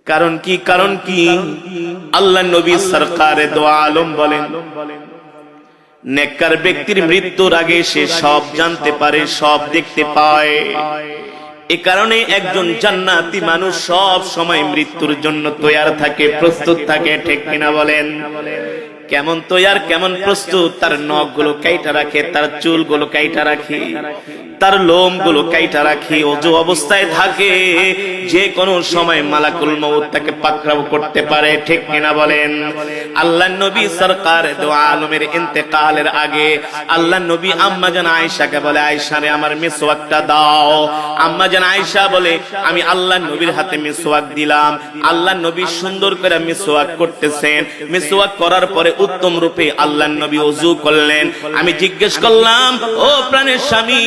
কারণ কি আল্লাহ নবী সরকারে দো আলম বলেন, নেককার ব্যক্তির মৃত্যুর আগে সে সব জানতে পারে, সব দেখতে পায়। এ কারণে একজন জান্নাতি মানুষ সব সময় মৃত্যুর জন্য তৈয়ার থাকে, প্রস্তুত থাকে। ঠিক কিনা বলেন? কেমন তৈয়ার, কেমন প্রস্তুত? তার নখগুলো কাইটা রাখে, তার চুলগুলো কাইটা রাখে, তার লোমগুলো কাইটা রাখে, ওযু অবস্থায় থাকে। যে কোনো সময় মালাকুল মউত তাকে পাকড়াও করতে পারে। ঠিক কিনা বলেন? আল্লাহর নবী সরকার দো আলমের ইন্তেকালের আগে আল্লাহর নবী আম্মা জান আয়েশাকে বলে, আয়েশা রে আমার মিসওয়াকটা দাও। আম্মা জান আয়েশা বলে, আমি আল্লাহর নবীর হাতে মিসওয়াক দিলাম। আল্লাহর নবী সুন্দর করে মিসওয়াক করতেছেন। মিসওয়াক করার পরে উত্তম রূপে আল্লাহর নবী ওযু করলেন। আমি জিজ্ঞেস করলাম, ও প্রাণের স্বামী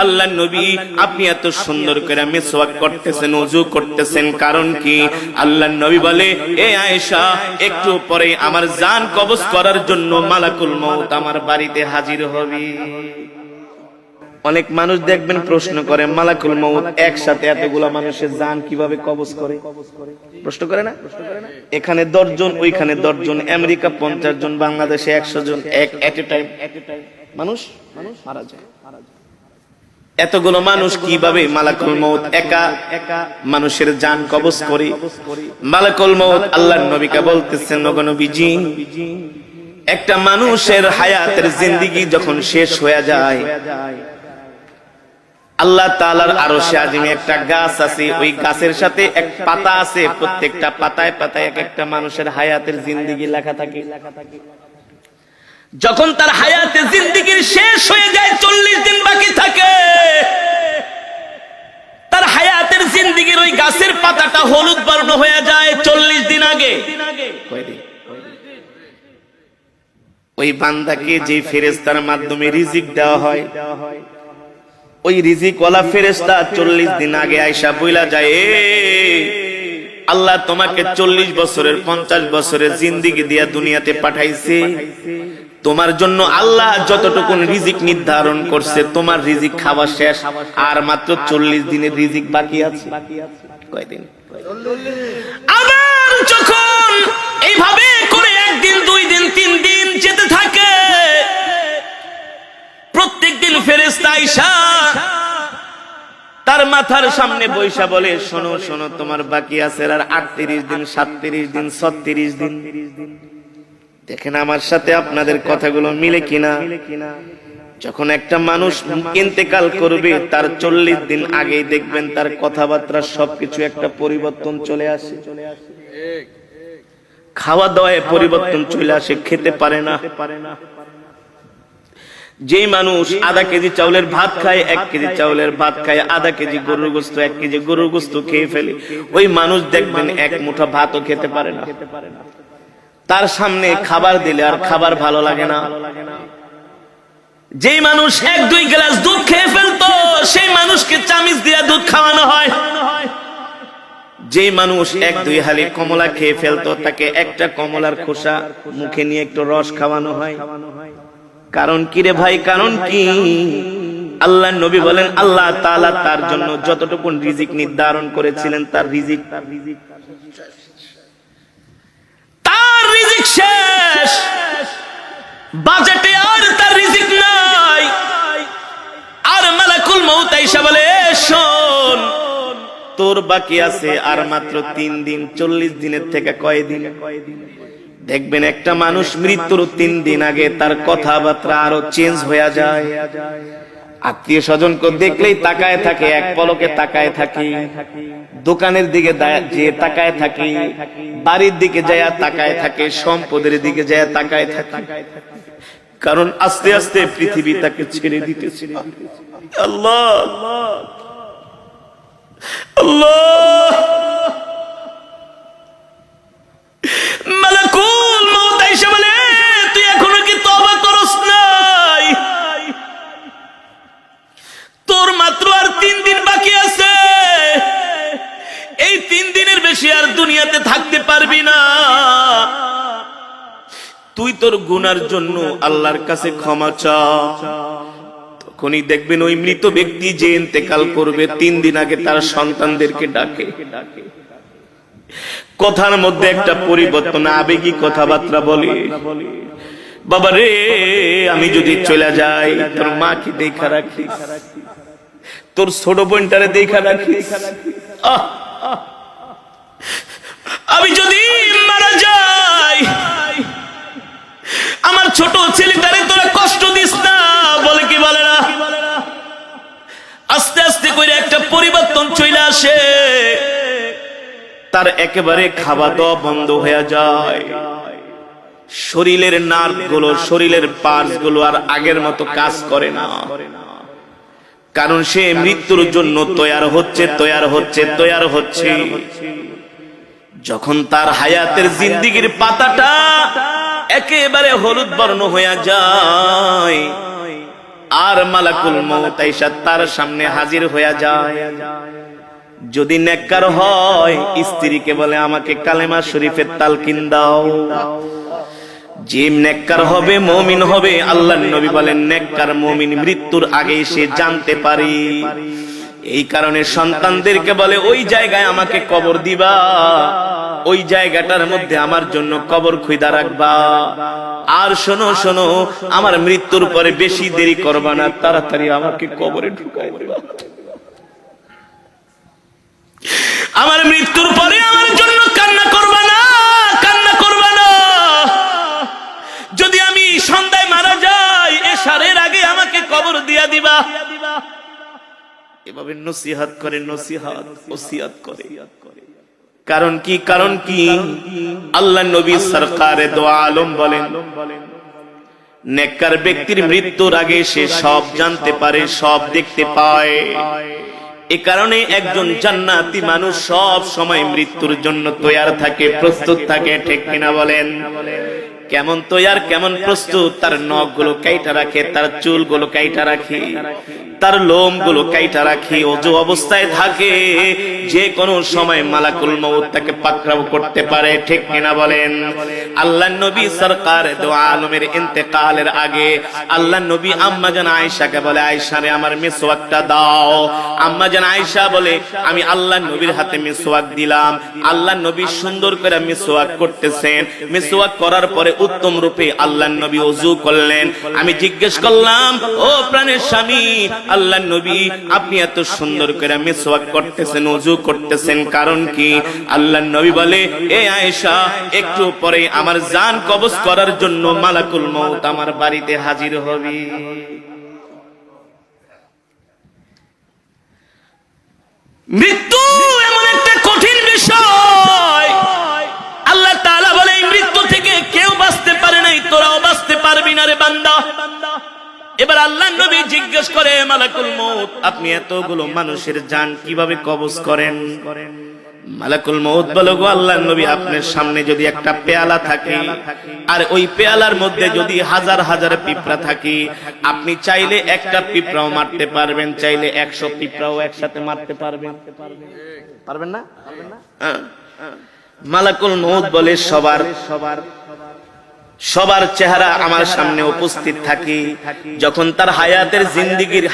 আল্লাহর নবী, আপনি এত সুন্দর করে মিসওয়াক করতেছেন, ওযু করতেছেন, কারণ কি? আল্লাহর নবী বলে, এ আয়েশা, একটু পরে আমার জান কবজ করার জন্য মালাকুল মউত আমার বাড়িতে হাজির হবে। অনেক মানুষ দেখবেন প্রশ্ন করে, মালাকুল মউত একসাথে এতগুলা মানুষের জান কিভাবে কবজ করে? প্রশ্ন করে না? এখানে 10 জন, ওইখানে 10 জন, আমেরিকা 50 জন, বাংলাদেশে 100 জন, এট এ টাইম মানুষ মারা যায়। এতগুলো মানুষ কিভাবে মালাকুল মউত একা মানুষের জান কবজ করে? মালাকুল মউত আল্লাহর নবীকে বলতেছেন, ওগো নবীজি, একটা মানুষের হায়াতের জিন্দেগি যখন শেষ হয়ে যায়, আল্লাহ তাআলার আরশে আজিমে একটা গাছ আছে, ওই গাছের সাথে এক পাতা আছে, প্রত্যেকটা পাতায় পাতায় এক একটা মানুষের হায়াতের জিন্দেগি লেখা থাকে। যখন তার হায়াতের জিন্দেগির শেষ হয়ে যায়, 40 দিন বাকি থাকে, তার হায়াতের জিন্দেগির ওই গাছের পাতাটা হলুদ বর্ণ হয়ে যায় 40 দিন আগে। ওই বান্দাকে যে ফেরেশতার মাধ্যমে রিজিক দেওয়া হয়, ওই রিজিকওয়ালা ফেরেশতা 40 দিন আগে আয়েশা বইলা যায়, আল্লাহ তোমাকে 40 বছরের 50 বছরের জিন্দেগি দিয়া দুনিয়াতে পাঠাইছে, তোমার জন্য আল্লাহ যতটুকু রিজিক নির্ধারণ করছে, তোমার রিজিক খাওয়া শেষ, আর মাত্র 40 দিনের রিজিক বাকি আছে। কয়দিন? আবার যখন এইভাবে করে একদিন, 2 দিন, 3 দিন যেতে থাকে, প্রত্যেকদিন ফেরেশতা আয়েশা তার মাথার সামনে বৈশা বলে, শোনো শোনো, তোমার বাকি আছে আর 38 দিন, 37 দিন, 36 দিন। দেখেন আমার সাথে আপনাদের কথাগুলো মিলে কিনা? যখন একটা মানুষ ইন্তেকাল করবে, তার 40 দিন আগেই দেখবেন তার কথাবার্তা সবকিছু একটা পরিবর্তন চলে আসে। খাওয়া দাওয়ায় পরিবর্তন চলে আসে, খেতে পারে না। যেই মানুষ আধা কেজি চাউলের ভাত খায়, 1 কেজি চাউলের ভাত খায়, আধা কেজি গরুর গোশত, 1 কেজি গরুর গোশত খেয়ে ফেলে, ওই মানুষ দেখবেন 1 মুঠা ভাতও খেতে পারে না। তার সামনে খাবার দিলে আর খাবার ভালো লাগে না। যেই মানুষ 1-2 গ্লাস দুধ খেয়ে ফেলতো, সেই মানুষকে চামিচ দিয়ে দুধ খাওয়ানো হয়। যেই মানুষ 1-2 হালি কমলা খেয়ে ফেলতো, তাকে একটা কমলার খোসা মুখে নিয়ে একটু রস খাওয়ানো হয়। কারণ কি রে ভাই? কারণ কি? আল্লাহর নবী বলেন, আল্লাহ তাআলা তার জন্য যতটুকু রিজিক নির্ধারণ করেছিলেন, তার রিজিক শেষ, বাজেটে আর তার রিজিক নাই। আর মালাকুল মউত আয়েশা বলে, শোন, তোর বাকি আছে আর মাত্র 3 দিন। 40 দিনের থেকে কয়দিন? দেখবেন একটা মানুষ মৃত্যুর 3 দিন আগে তার কথাবার্তা আরো চেঞ্জ হয়ে যায়। আত্মীয় স্বজনকে দেখলেই তাকায় থাকে, এক পলকে তাকায় থাকে, দোকানের দিকে যে তাকায় থাকে, বাড়ির দিকে যায় তাকায় থাকে, সম্পদের দিকে যায় তাকায় থাকে। কারণ আস্তে আস্তে পৃথিবী তাকে ছেড়ে দিতেছে। আল্লাহ আল্লাহ, মালাকুল মউত আয়েশা বলে, তুই এখনো কি তওবা করস নাই? তোর মাত্র আর 3 দিন বাকি আছে। এই 3 দিনের বেশি আর দুনিয়াতে থাকতে পারবি না। তুই তোর গুনার জন্য আল্লাহর কাছে ক্ষমা চা। তখনই দেখবেন ওই মৃত ব্যক্তি যে ইন্তেকাল করবে, 3 দিন আগে তার সন্তানদেরকে ডাকে, কথার মধ্যে একটা পরিবর্তন, আবেগী কথাবার্তা বলে। বাবা রে, আমি যদি চলে যাই তোর মাকে দেখা রাখিস, তোর ছোট বোনটারে দেখা রাখিস। আমি যদি মারা যাই আমার ছোট ছেলেটারে তোরা কষ্ট দিস না। বলে কি বলে না? আস্তে আস্তে করে একটা পরিবর্তন চলে আসে, তার একেবারে খাওয়া দাওয়া বন্ধ হয়ে যায়। শরীরের নার্ভ গুলো, শরীরের পার্টস গুলো আর আগের মতো কাজ করে না, কারণ সে মৃত্যুর জন্য তৈয়ার হচ্ছে। যখন তার হায়াতের জিন্দেগির পাতাটা একেবারে হলুদ বর্ণ হয়ে যায় আর মালাকুল মউত আইসা তার সামনে হাজির হয়ে যায়। যদি নেককার হয় স্ত্রীকে বলে আমাকে কালেমা শরীফের তালকিন দাও। যে নেককার হবে, মুমিন হবে, আল্লাহর নবী বলেন নেককার মুমিন মৃত্যুর আগে সে জানতে পারে। এই কারণে সন্তানদেরকে বলে ওই জায়গায় আমাকে কবর দিবা, ওই জায়গাটার মধ্যে আমার জন্য কবর খুঁজা রাখবা। আর শোনো শোনো, আমার মৃত্যুর পরে বেশি দেরি করবা না, তাড়াতাড়ি আমাকে কবরে ঢুকাই দিবা। আমার মৃত্যুর পরে আমার জন্য কান্না করবা না, কান্না করবা না। যদি আমি সন্ধ্যায় মারা যাই এশারের আগে আমাকে কবর দিয়া দিবা। এভাবে নসিহত করে, নসিহত ওসিয়ত করে। কারণ কি? কারণ কি? আল্লাহ নবী সরকারে দো আলম বলেন নেককার ব্যক্তির মৃত্যুর আগে সে সব জানতে পারে, সব দেখতে পায়। এ কারণে একজন জান্নাতি মানুষ সব সময় মৃত্যুর জন্য তৈয়ার থাকে, প্রস্তুত থাকে। ঠিক কিনা বলেন? কেমন তৈয়ার, কেমন প্রস্তুত? তার নখ গুলো কাইটা রাখে, তার চুল গুলো কাইটা রাখে, তার লোম গুলো কাইটা রাখে, ওযু অবস্থায় থাকে। যে কোনো সময় মালাকুল মউত তাকে পাকড়াও করতে পারে। ঠিক কিনা বলেন? আল্লাহর নবী সরকার দো আলমের ইন্তেকালের আগে আল্লাহর নবী আম্মা জান আয়েশাকে বলে, আয়েশা রে আমার মিসওয়াকটা দাও। আম্মা জান আয়েশা বলে, আমি আল্লাহর নবীর হাতে মিসওয়াক দিলাম। আল্লাহর নবী সুন্দর করে মিসওয়াক করতেছেন। মিসওয়াক করার পরে উত্তম রূপে আল্লাহর নবী ওযু করলেন। আমি জিজ্ঞেস করলাম, ও প্রাণের স্বামী আল্লাহর নবী, আপনি এত সুন্দর করে মিসওয়াক করতেছেন, ওযু করতেছেন, কারণ কি? আল্লাহর নবী বলে, এ আয়েশা, একটু পরে আমার জান কবজ করার জন্য মালাকুল মউত আমার বাড়িতে হাজির হবে। মৃত্যু এমন একটা কঠিন বিষয়, আল্লাহ তাআলা বলে এই মৃত্যু থেকে কেউ বাঁচতে পারে নাই, তোরাও বাঁচতে পারবি না রে বান্দা। এবার আল্লাহর নবী জিজ্ঞেস করে, মালাকুল মউত, আপনি এতগুলো মানুষের জান কিভাবে কবজ করেন? মালাকুল মউত বলে, গো আল্লাহর নবী, আপনার সামনে যদি একটা পেয়ালা থাকে আর ওই পেয়ালার মধ্যে যদি হাজার হাজার পিঁপড়া থাকে, আপনি চাইলে একটা পিঁপড়াও মারতে পারবেন, চাইলে 100 পিঁপড়াও একসাথে মারতে পারবেন। পারবেন না? মালাকুল মউত বলে, সবার চেহারা আমার সামনে উপস্থিত থাকে। যখন তার হায়াতের জিন্দেগির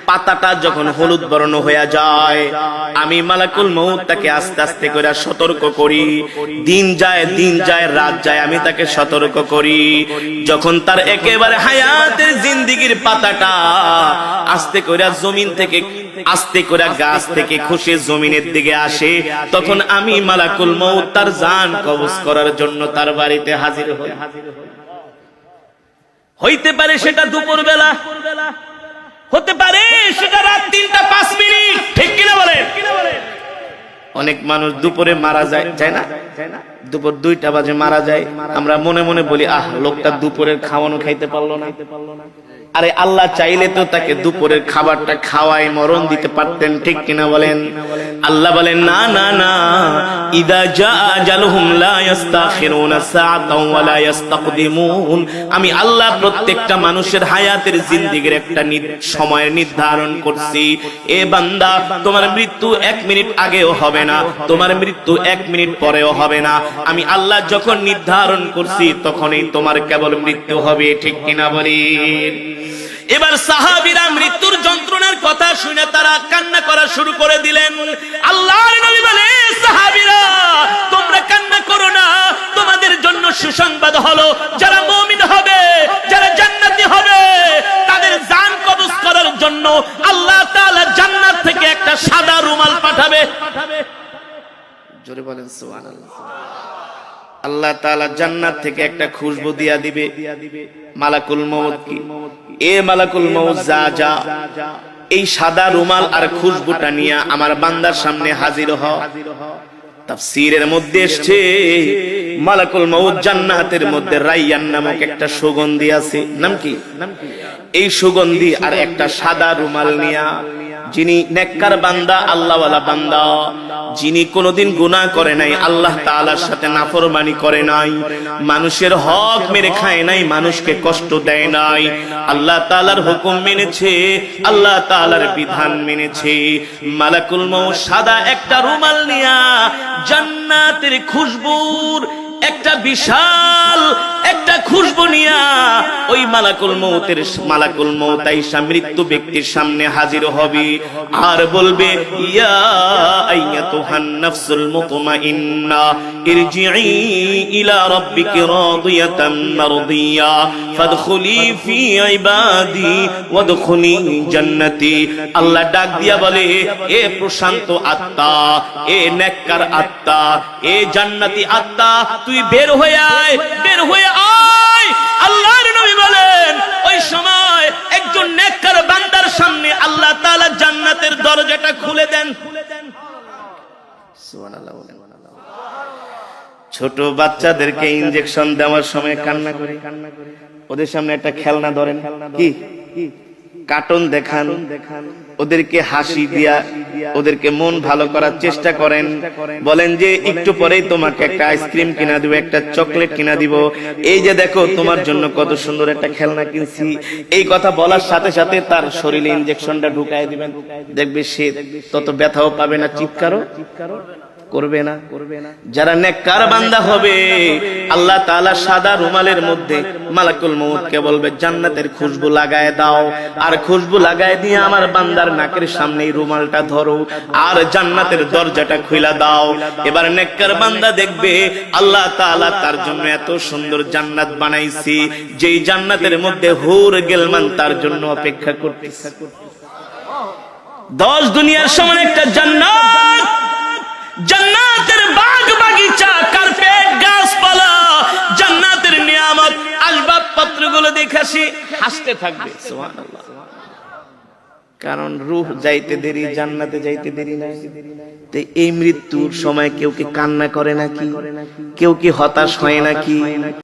পাতাটা যখন হলুদ বর্ণ হয়ে যায়, আমি মালাকুল মউত তাকে আস্তে আস্তে করে সতর্ক করি। দিন যায় রাত যায়, আমি তাকে সতর্ক করি। যখন তার একেবারে হায়াতের জিন্দেগির পাতাটা আস্তে করে জমিন থেকে, আস্তে করে গাছ থেকে খসে জমিনের দিকে আসে, তখন আমি মালাকুল মউত তার জান কবজ করার জন্য তার বাড়িতে হাজির হই। হইতে পারে সেটা দুপুর বেলা, হতে পারে সেটা রাত 3টা 5 মিনিট। ঠিক কিনা বলেন? অনেক মানুষ দুপুরে মারা যায় না? দুপুর 2টা বাজে মারা যায়। আমরা মনে মনে বলি, আহ, লোকটা দুপুরের খাওয়ানো খাইতে পারলো না। আরে আল্লাহ চাইলে তো তাকে দুপুরের খাবারটা খাওয়াই মরণ দিতে পারতেন। ঠিক কিনা বলেন? আল্লাহ বলেন, না না না, ইদা জা আজালুহুম লা ইস্তাখিরুনা সাআতাও ওয়া লা ইস্তাকদিমুন। আমি আল্লাহ প্রত্যেকটা মানুষের হায়াতের জিন্দেগির একটা সময় নির্ধারণ করছি। এ বান্দা, তোমার মৃত্যু 1 মিনিট আগেও হবে না, তোমার মৃত্যু 1 মিনিট পরেও হবে না। আমি আল্লাহ যখন নির্ধারণ করছি তখনই তোমার কেবল মৃত্যু হবে। ঠিক কিনা বলেন? এবার সাহাবীরা মৃত্যুর যন্ত্রণার কথা শুনে তারা কান্না করা শুরু করে দিলেন। আল্লাহর নবী বলে, সাহাবীরা জোরে বলেন সুবহানাল্লাহ। আল্লাহ তাআলা জান্নাত থেকে একটা খুশবু দিয়া দিবে, মালাকুল মউত কি, এ মালাকুল মউত যা যা এই সাদা রুমাল আর খুশবুটা নিয়ে আমার বান্দার সামনে হাজির হ। তাফসীরের মধ্যে এসেছে মালাকুল মউত জান্নাতের মধ্যে রায়্যান নামক একটা সুগন্ধি আছে, নাম কি? এই সুগন্ধি আর একটা সাদা রুমাল নিয়া যিনি নেককার বান্দা, আল্লাহওয়ালা বান্দা, যিনি কোনোদিন গুনাহ করে নাই, আল্লাহ তাআলার সাথে নাফরমানি করে নাই, মানুষের হক মেরে খায় নাই, মানুষকে কষ্ট দেয় নাই, আল্লাহ তাআলার হুকুম মেনেছে, আল্লাহ তাআলার বিধান মেনেছে, মালাকুল মউত সাদা একটা রুমাল নিয়া জান্নাতের খুশবুর একটা বিশাল একটা খুশবু নিয়া ওই মালাকুল মউত আইসা মৃত্যু ব্যক্তির সামনে হাজির হবে আর বলবে, ইয়া আইয়াতুহান নাফসুল মুতমাইন্না ইরজিই ইলা রাব্বিকি রাদিয়াতাম মারদিয়া ফাদখুলি ফি ইবাদি ওয়াদখুলি জান্নাতি। আল্লাহ ডাক দিয়া বলে, এ প্রশান্ত আত্মা, এ নেককার আত্মা, এ জান্নাতি আত্মা, তুই বের হয়ে আয়, বের হয়ে আয়। আল্লাহর নবী বলেন, ওই সময় একজন নেককার বান্দার সামনে আল্লাহ তাআলা জান্নাতের দরজাটা খুলে দেন। সুবহানাল্লাহ। ছোট বাচ্চাদেরকে ইনজেকশন দেওয়ার সময় কান্না করে, ওদের সামনে একটা খেলনা ধরেন, কি কার্টুন দেখান, ওদেরকে হাসি দিয়া ওদেরকে মন ভালো করার চেষ্টা করেন, বলেন যে একটু পরেই তোমাকে একটা আইসক্রিম কিনা দিব, একটা চকলেট কিনা দিব, এই যে দেখো তোমার জন্য কত সুন্দর একটা খেলনা কিনছি। এই কথা বলার সাথে সাথে তার শরীরে ইনজেকশনটা ঢুকায় দিবেন, দেখবে সে তত ব্যথাও পাবে না, চিৎকারও করবে না। যারা নেককার বান্দা হবে, আল্লাহ তাআলা সাদা রুমালের মধ্যে মালাকুল মউতকে বলবে, জান্নাতের খুশবু লাগায় দাও, আর খুশবু লাগায় দিয়ে আমার বান্দার নাকের সামনে রুমালটা ধরো আর জান্নাতের দরজাটা খুলে দাও। এবার নেককার বান্দা দেখবে আল্লাহ তাআলা তার জন্য এত সুন্দর জান্নাত বানাইছি, যেই জান্নাতের মধ্যে হুর গিলমান তার জন্য অপেক্ষা করতেছে। 10 দুনিয়ার সমান একটা জান্নাত, জান্নাতের বাগ বাগিচা, কার্পেট, গাছপালা, জান্নাতের নিয়ামত, আসবাবপত্রগুলো দেখে হাসতে থাকবে। সুবহানাল্লাহ। কারণ রূহ যাইতে দেরি, জান্নাতে যাইতে দেরি নাই। তো এই মৃত্যুর সময় কেউ কি কান্না করে নাকি? কেউ কি হতাশ হয় নাকি?